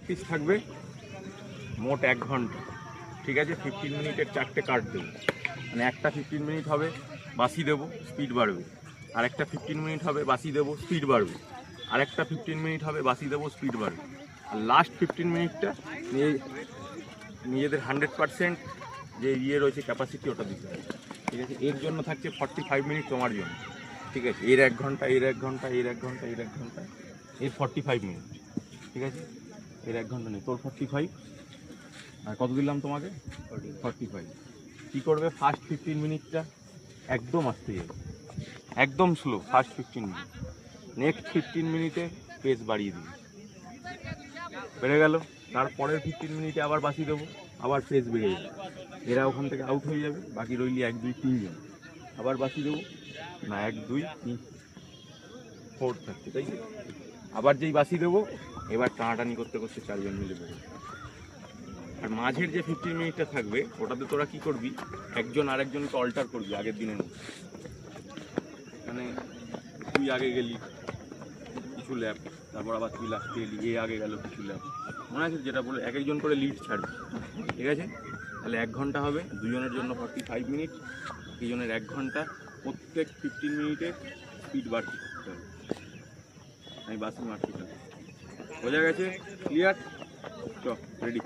Practice থাকবে মোট 1 ঘন্টা, ঠিক আছে। 15 মিনিটের 4টে কাট দেবো, মানে একটা 15 মিনিট হবে, বাসি দেবো, স্পিড বাড়বে। আরেকটা 15 মিনিট হবে, বাসি দেবো, স্পিড বাড়বে। আরেকটা 15 মিনিট হবে, বাসি দেবো, স্পিড বাড়বে। আর লাস্ট 15 মিনিটটা নিজেদের 100% যে রয়েছে ক্যাপাসিটি, ওটা দিতে হবে, ঠিক আছে। এর জন্য থাকছে 45 মিনিট তোমার জন্য, ঠিক আছে। এর 1 ঘন্টা, এর 1 ঘন্টা, এর 1 ঘন্টা, এর 1 ঘন্টা, এর 45 মিনিট, ঠিক আছে। এর 1 ঘন্টা নেই, তোর 45। আর কত দিলাম তোমাকে? 45। কী করবে, ফার্স্ট 15 মিনিটটা একদম আস্তে যাবে, একদম স্লো ফার্স্ট 15 মিনিট। নেক্সট 15 মিনিটে পেস বাড়িয়ে দিবে, বেড়ে গেল। তারপরের 15 মিনিটে আবার বাসি দেবো, আবার পেস বেড়ে যাবে। এরা ওখান থেকে আউট হয়ে যাবে, বাকি রইলি 1 2 3 জন। আবার বাসি দেবো, না 1 2 3 4 থাকছে, তাই তো। আবার যেই বাসি দেবো, এবার টানাটানি করতে করতে 4 জন মিলে বেরোবে। আর মাঝের যে 15 মিনিটটা থাকবে, ওটাতে তোরা কী করবি, একজন আরেকজনকে অল্টার করবি আগের দিনের মতো। মানে তুই আগে গেলি কিছু ল্যাপ, তারপর আবার তুই লাস্টে এলি, এ আগে গেল কিছু ল্যাপ, মনে আছে যেটা বলে, এক একজন করে লিড ছাড়বি, ঠিক আছে। তাহলে 1 ঘন্টা হবে, দুজনের জন্য 45 মিনিট, দুজনের 1 ঘন্টা। প্রত্যেক 15 মিনিটে স্পিড বাড়তে করতে হবে, আমি বাসি মারতে থাকি। বোঝা গেছে? ক্লিয়ার? চ রেডি।